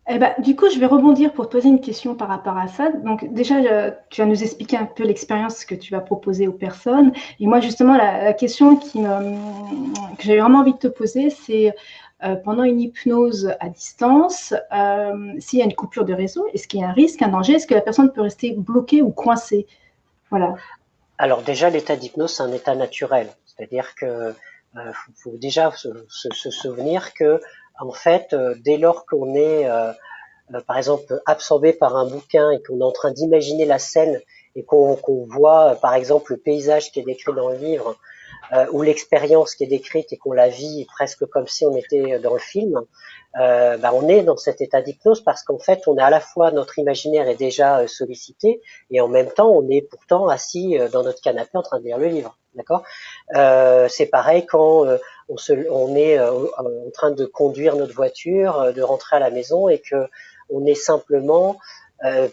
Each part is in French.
Eh ben, du coup, je vais rebondir pour te poser une question par rapport à ça. Donc, déjà, tu vas nous expliquer un peu l'expérience que tu vas proposer aux personnes. Et moi, justement, la question que j'ai vraiment envie de te poser, c'est pendant une hypnose à distance, s'il y a une coupure de réseau, est-ce qu'il y a un risque, un danger? Est-ce que la personne peut rester bloquée ou coincée? Voilà. Alors déjà, l'état d'hypnose, c'est un état naturel. C'est-à-dire que faut déjà se souvenir que, en fait, dès lors qu'on est, par exemple, absorbé par un bouquin et qu'on est en train d'imaginer la scène et qu'on voit, par exemple, le paysage qui est décrit dans le livre, ou l'expérience qui est décrite et qu'on la vit presque comme si on était dans le film, on est dans cet état d'hypnose parce qu'en fait, on est à la fois notre imaginaire est déjà sollicité et en même temps, on est pourtant assis dans notre canapé en train de lire le livre. D'accord. C'est pareil quand on est en train de conduire notre voiture, de rentrer à la maison et que on est simplement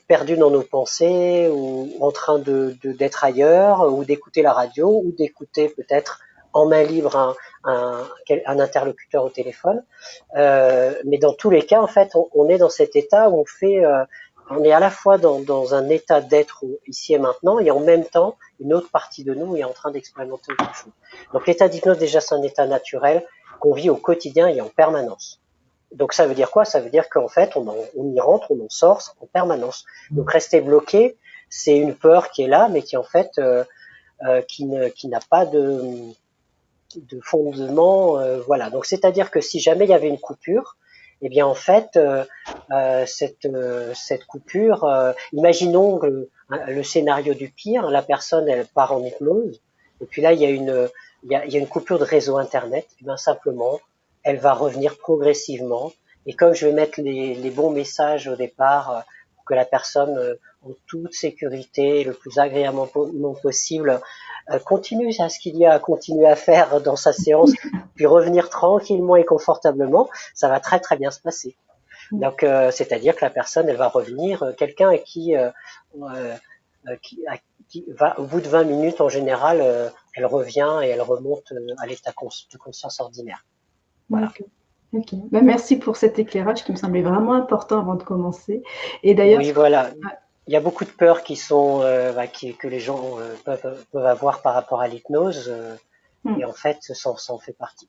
perdu dans nos pensées ou en train d'être ailleurs ou d'écouter la radio ou d'écouter peut-être en main libre un interlocuteur au téléphone. Mais dans tous les cas, en fait, on est dans cet état où on est à la fois dans un état d'être ici et maintenant, et en même temps, une autre partie de nous est en train d'expérimenter autre chose. Donc l'état d'hypnose, déjà, c'est un état naturel qu'on vit au quotidien et en permanence. Donc ça veut dire quoi? Ça veut dire qu'en fait, on y rentre, on en sort en permanence. Donc rester bloqué, c'est une peur qui est là, mais qui en fait, qui n'a pas de fondement. Voilà. Donc c'est-à-dire que si jamais il y avait une coupure, eh bien en fait, cette coupure, imaginons le scénario du pire, la personne elle part en hypnose, et puis là il y a une coupure de réseau internet, et bien simplement elle va revenir progressivement. Et comme je vais mettre les bons messages au départ pour que la personne en toute sécurité, le plus agréablement possible, continue à ce qu'il y a à continuer à faire dans sa séance, puis revenir tranquillement et confortablement, ça va très très bien se passer. Donc, c'est-à-dire que la personne, elle va revenir, quelqu'un à euh, qui, qui va, au bout de 20 minutes en général, elle revient et elle remonte à l'état de conscience ordinaire. Voilà. D'accord. Ok. Ben, merci pour cet éclairage qui me semblait vraiment important avant de commencer. Et d'ailleurs, Oui, voilà. Il y a beaucoup de peurs qui sont que les gens peuvent avoir par rapport à l'hypnose, et en fait, ça en fait partie.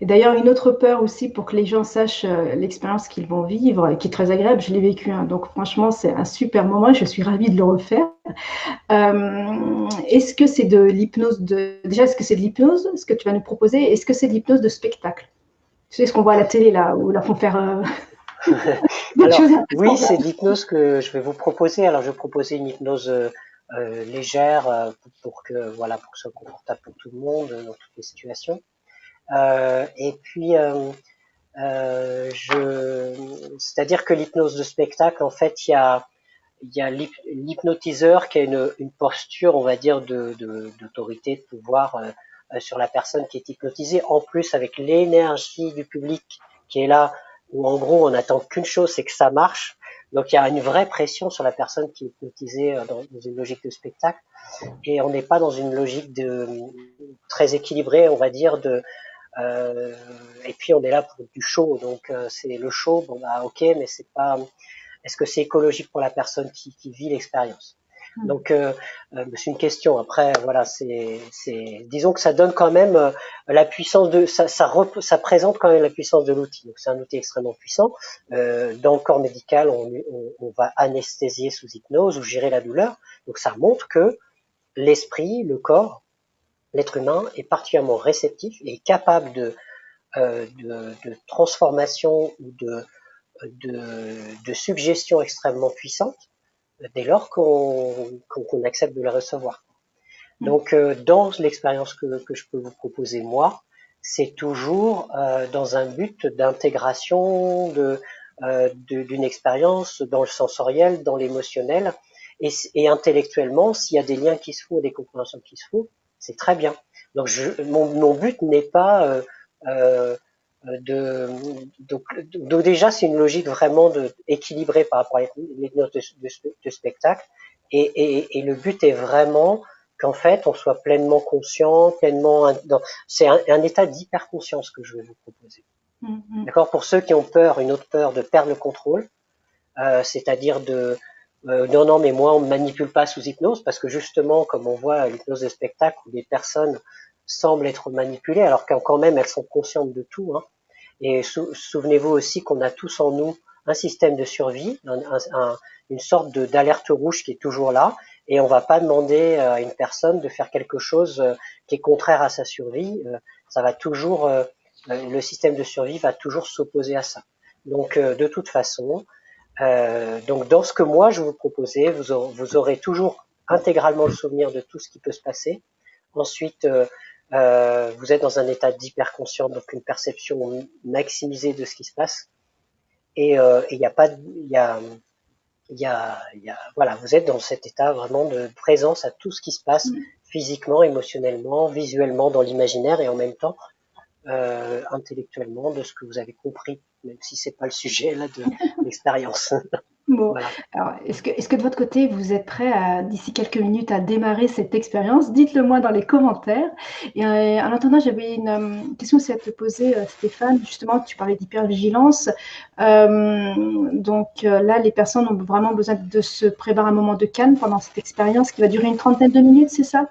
et d'ailleurs, une autre peur aussi pour que les gens sachent l'expérience qu'ils vont vivre, et qui est très agréable, je l'ai vécu, hein, donc franchement, c'est un super moment, je suis ravie de le refaire. Est-ce que c'est de l'hypnose de... Déjà, est-ce que c'est de l'hypnose, ce que tu vas nous proposer? Est-ce que c'est de l'hypnose de spectacle? Tu sais ce qu'on voit à la télé, là, où là font faire des Alors, choses un peu oui, c'est semblables. de l'hypnose que je vais vous proposer. Alors, je vais proposer une hypnose légère pour que ce soit confortable pour tout le monde dans toutes les situations. Et puis, c'est-à-dire que l'hypnose de spectacle, en fait, il y a l'hypnotiseur qui a une posture, on va dire, d'autorité, de pouvoir sur la personne qui est hypnotisée. En plus, avec l'énergie du public qui est là, où en gros, on n'attend qu'une chose, c'est que ça marche. Donc, il y a une vraie pression sur la personne qui est hypnotisée dans une logique de spectacle. Et on n'est pas dans une logique très équilibrée, on va dire, euh, et puis on est là pour du show. Donc, c'est le show, bon, bah, ok, mais c'est pas, est-ce que c'est écologique pour la personne qui vit l'expérience? Donc c'est une question. Après, voilà, disons que ça donne quand même la puissance ça présente quand même la puissance de l'outil. Donc c'est un outil extrêmement puissant. Dans le corps médical, on va anesthésier sous hypnose ou gérer la douleur. Donc ça montre que l'esprit, le corps, l'être humain est particulièrement réceptif et capable de transformation ou de suggestions extrêmement puissantes dès lors qu'on accepte de la recevoir. Donc, dans l'expérience que je peux vous proposer moi, c'est toujours dans un but d'intégration d'une expérience dans le sensoriel, dans l'émotionnel et intellectuellement, s'il y a des liens qui se font, des compréhensions qui se font, c'est très bien. Donc, mon but n'est pas euh, donc déjà c'est une logique vraiment équilibrée par rapport à l'hypnose de spectacle et le but est vraiment qu'en fait on soit pleinement conscient, c'est un état d'hyperconscience que je vais vous proposer. D'accord? Pour ceux qui ont peur, une autre peur de perdre le contrôle, c'est-à-dire de non, non, mais moi, on me manipule pas sous hypnose, parce que justement, comme on voit à l'hypnose de spectacle, où les personnes semblent être manipulées, alors qu'en quand même, elles sont conscientes de tout, hein. Et souvenez-vous aussi qu'on a tous en nous un système de survie, une sorte d'alerte rouge qui est toujours là, et on va pas demander à une personne de faire quelque chose qui est contraire à sa survie. Ça va toujours, le système de survie va toujours s'opposer à ça. Donc, de toute façon, donc dans ce que moi je vous proposais, vous aurez toujours intégralement le souvenir de tout ce qui peut se passer. Ensuite, vous êtes dans un état d'hyperconscience, donc une perception maximisée de ce qui se passe. Et il n'y a pas, voilà, vous êtes dans cet état vraiment de présence à tout ce qui se passe physiquement, émotionnellement, visuellement, dans l'imaginaire, et en même temps intellectuellement de ce que vous avez compris, même si c'est pas le sujet là de l'expérience. Bon, Voilà. alors est-ce que de votre côté, vous êtes prêt à, d'ici quelques minutes, à démarrer cette expérience? Dites-le moi dans les commentaires. Et en attendant, j'avais une question aussi à te poser, Stéphane. Justement, tu parlais d'hypervigilance. Là, les personnes ont vraiment besoin de se préparer un moment de calme pendant cette expérience qui va durer une trentaine de minutes, c'est ça?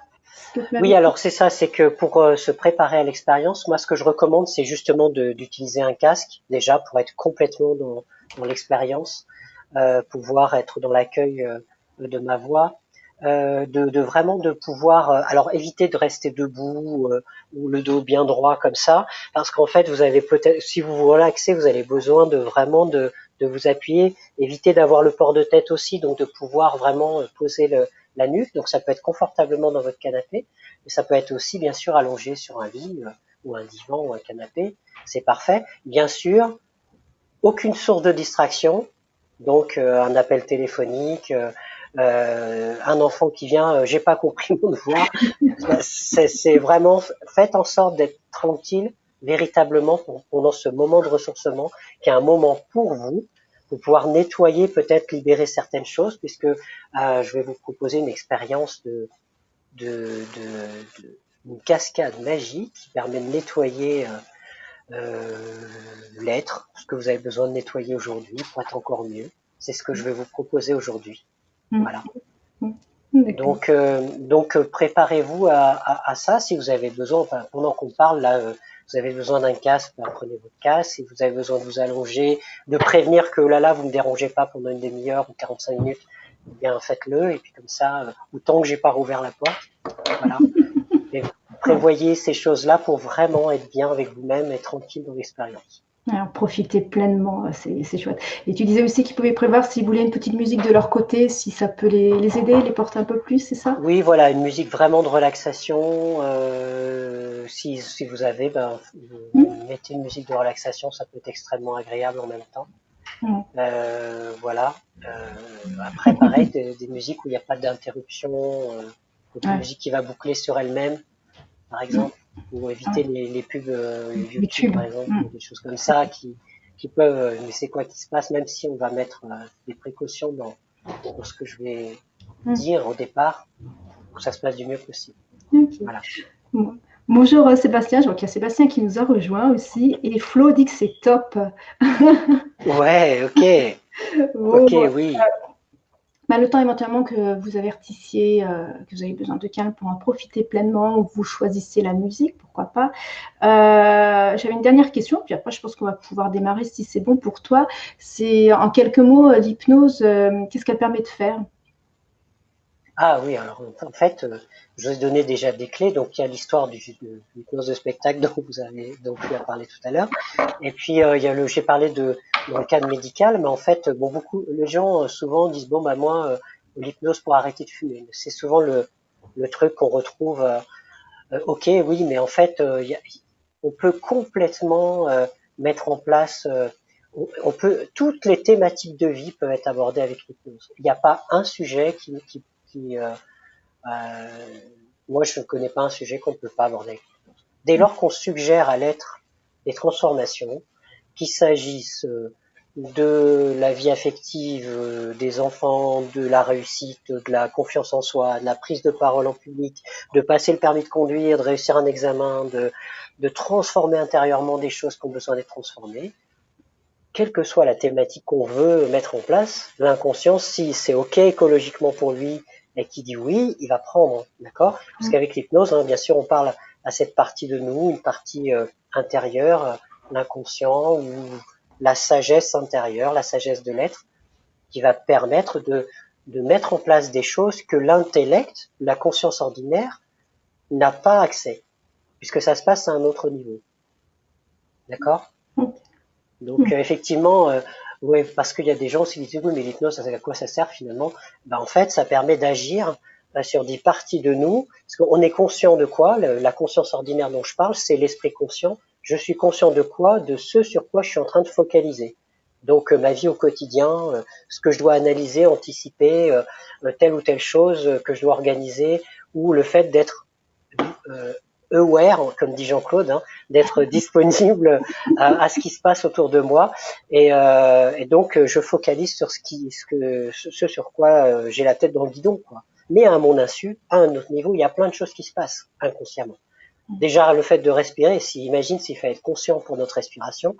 Que tu m'avais Oui, dit. alors c'est ça, c'est que pour se préparer à l'expérience, moi ce que je recommande, c'est justement d'utiliser un casque déjà pour être complètement dans l'expérience, pouvoir être dans l'accueil de ma voix, de vraiment de pouvoir, alors éviter de rester debout ou le dos bien droit comme ça, parce qu'en fait vous avez peut-être, si vous vous relaxez, vous avez besoin de vraiment de vous appuyer, éviter d'avoir le port de tête aussi, donc de pouvoir vraiment poser la nuque, donc ça peut être confortablement dans votre canapé. Et ça peut être aussi, bien sûr, allongé sur un lit ou un divan ou un canapé. C'est parfait. Bien sûr, aucune source de distraction. Donc, un appel téléphonique, un enfant qui vient, j'ai pas compris mon devoir. C'est vraiment, faites en sorte d'être tranquille véritablement pendant ce moment de ressourcement, qui est un moment pour pouvoir nettoyer, peut-être libérer certaines choses, puisque je vais vous proposer une expérience une cascade magique qui permet de nettoyer l'être, ce que vous avez besoin de nettoyer aujourd'hui pour être encore mieux. C'est ce que je vais vous proposer aujourd'hui. Voilà. Donc préparez-vous à ça si vous avez besoin. Enfin, pendant qu'on parle là, vous avez besoin d'un casque, ben, prenez votre casque. Si vous avez besoin de vous allonger, de prévenir que là vous me dérangez pas pendant une demi-heure ou 45 minutes, eh bien faites-le. Et puis comme ça, autant que j'ai pas rouvert la porte, voilà. Et prévoyez ces choses-là pour vraiment être bien avec vous-même et tranquille dans l'expérience. Alors, profitez pleinement, c'est chouette. Et tu disais aussi qu'ils pouvaient prévoir s'ils voulaient une petite musique de leur côté, si ça peut les aider, les porter un peu plus, c'est ça? Oui, voilà, une musique vraiment de relaxation. Si vous avez, ben, vous mettez une musique de relaxation, ça peut être extrêmement agréable en même temps. Voilà. Après, pareil, des musiques où il n'y a pas d'interruption, donc une Ouais. musique qui va boucler sur elle-même, par exemple, ou éviter les pubs Les YouTube, tubes. par exemple, ou des choses comme ça qui peuvent. Mais c'est quoi qui se passe, même si on va mettre des précautions dans ce que je vais dire au départ, pour que ça se passe du mieux possible. Okay. Voilà. Bon. Bonjour Sébastien, je vois qu'il y a Sébastien qui nous a rejoint aussi. Et Flo dit que c'est top. Ouais, ok, Bon, ok, oui. le temps éventuellement que vous avertissiez que vous avez besoin de calme pour en profiter pleinement, ou vous choisissiez la musique, pourquoi pas. J'avais une dernière question, puis après je pense qu'on va pouvoir démarrer si c'est bon pour toi. C'est en quelques mots, l'hypnose, qu'est-ce qu'elle permet de faire? Ah oui, alors en fait, je vous ai donné déjà des clés. Donc il y a l'histoire de l'hypnose de spectacle dont tu as parlé tout à l'heure. Et puis il y a j'ai parlé dans le cadre médical, mais en fait, bon, beaucoup les gens souvent disent bon bah moi l'hypnose pour arrêter de fumer. C'est souvent le truc qu'on retrouve. Ok, oui, mais en fait, on peut complètement mettre en place. On peut toutes les thématiques de vie peuvent être abordées avec l'hypnose. Il n'y a pas un sujet qui moi, je ne connais pas un sujet qu'on ne peut pas aborder. Dès lors qu'on suggère à l'être des transformations, qu'il s'agisse de la vie affective des enfants, de la réussite, de la confiance en soi, de la prise de parole en public, de passer le permis de conduire, de réussir un examen, de transformer intérieurement des choses qui ont besoin d'être transformées, quelle que soit la thématique qu'on veut mettre en place, l'inconscient, si c'est OK écologiquement pour lui et qu'il dit oui, il va prendre, d'accord? Parce qu'avec l'hypnose, hein, bien sûr, on parle à cette partie de nous, une partie intérieure, l'inconscient ou la sagesse intérieure, la sagesse de l'être, qui va permettre de mettre en place des choses que l'intellect, la conscience ordinaire, n'a pas accès, puisque ça se passe à un autre niveau. D'accord? Donc effectivement, ouais, parce qu'il y a des gens qui disent oui, mais l'hypnose, à quoi ça sert finalement? Ben, en fait, ça permet d'agir sur des parties de nous, parce qu'on est conscient de quoi? La conscience ordinaire dont je parle, c'est l'esprit conscient. Je suis conscient de quoi? De ce sur quoi je suis en train de focaliser. Donc ma vie au quotidien, ce que je dois analyser, anticiper, telle ou telle chose que je dois organiser, ou le fait d'être aware, comme dit Jean-Claude, hein, d'être disponible à ce qui se passe autour de moi, et donc je focalise sur ce sur quoi j'ai la tête dans le guidon, quoi. Mais à mon insu, à un autre niveau, il y a plein de choses qui se passent inconsciemment. Déjà, le fait de respirer, imagine s'il fallait être conscient pour notre respiration,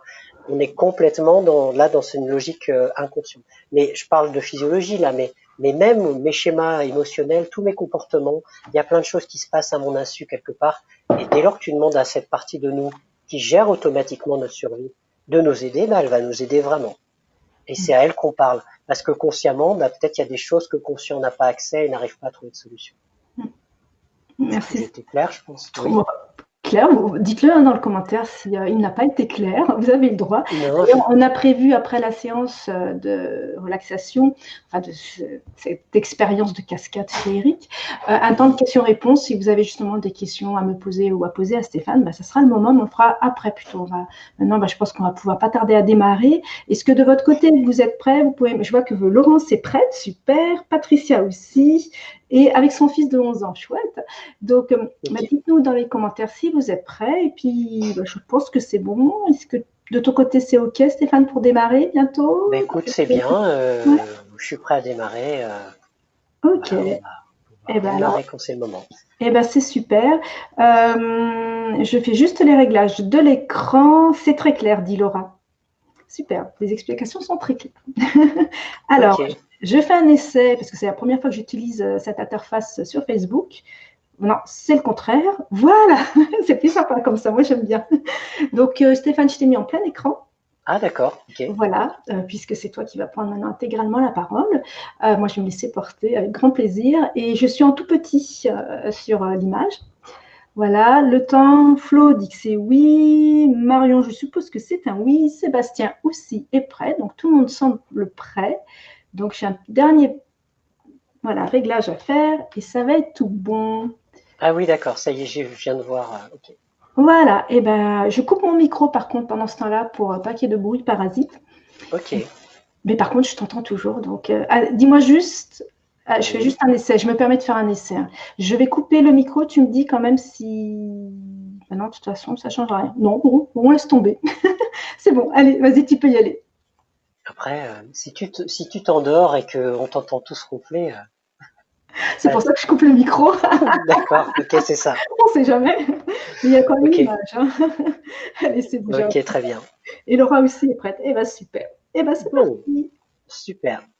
on est complètement dans une logique inconsciente. Mais je parle de physiologie là, mais même mes schémas émotionnels, tous mes comportements, il y a plein de choses qui se passent à mon insu quelque part. Et dès lors que tu demandes à cette partie de nous qui gère automatiquement notre survie de nous aider, bah, elle va nous aider vraiment. Et c'est à elle qu'on parle. Parce que consciemment, bah, peut-être il y a des choses que conscient n'a pas accès et n'arrive pas à trouver de solution. Merci. C'était clair, je pense. Oui. Clair, dites-le dans le commentaire s'il n'a pas été clair, vous avez le droit. On a prévu après la séance de relaxation, enfin de cette expérience de cascade chez Eric, un temps de questions-réponses. Si vous avez justement des questions à me poser ou à poser à Stéphane, bah, ça sera le moment, mais on le fera après plutôt. Maintenant, bah, je pense qu'on va pouvoir pas tarder à démarrer. Est-ce que de votre côté, vous êtes prêts? Vous pouvez, je vois que Laurence est prête, super, Patricia aussi. Et avec son fils de 11 ans, chouette. Donc, bah, dites-nous dans les commentaires si vous êtes prêts. Et puis, bah, je pense que c'est bon. Est-ce que de ton côté, c'est OK, Stéphane, pour démarrer bientôt? Bah, écoute, c'est bien. Ouais. Je suis prêt à démarrer. OK. Voilà, on va démarrer quand c'est le moment. Eh ben, c'est super. Je fais juste les réglages de l'écran. C'est très clair, dit Laura. Super. Les explications sont très claires. Alors, je fais un essai, parce que c'est la première fois que j'utilise cette interface sur Facebook. Non, c'est le contraire. Voilà, c'est plus sympa comme ça. Moi, j'aime bien. Donc, Stéphane, je t'ai mis en plein écran. Ah, d'accord. Okay. Voilà, puisque c'est toi qui vas prendre maintenant intégralement la parole. Moi, je vais me laisser porter avec grand plaisir. Et je suis en tout petit sur l'image. Voilà, le temps, Flo dit que c'est oui. Marion, je suppose que c'est un oui. Sébastien aussi est prêt. Donc, tout le monde semble prêt. Donc, j'ai un dernier réglage à faire et ça va être tout bon. Ah oui, d'accord, ça y est, je viens de voir. Okay. Voilà, et ben je coupe mon micro par contre pendant ce temps-là pour pas qu'il y ait de bruit parasite. Ok. Mais par contre, je t'entends toujours. Donc, dis-moi juste, je fais juste un essai. Je me permets de faire un essai. Je vais couper le micro. Tu me dis quand même si. Ben non, de toute façon, ça ne change rien. Non, bon, on laisse tomber. C'est bon. Allez, vas-y, tu peux y aller. Après, si tu t'endors et qu'on t'entend tous ronfler. C'est pour ça que je coupe le micro. D'accord, ok, c'est ça. On ne sait jamais. Mais il y a quand même une image. Hein. Allez, c'est bon. Ok, très bien. Et Laura aussi est prête. Eh bien, super. Eh bien, c'est parti. Super.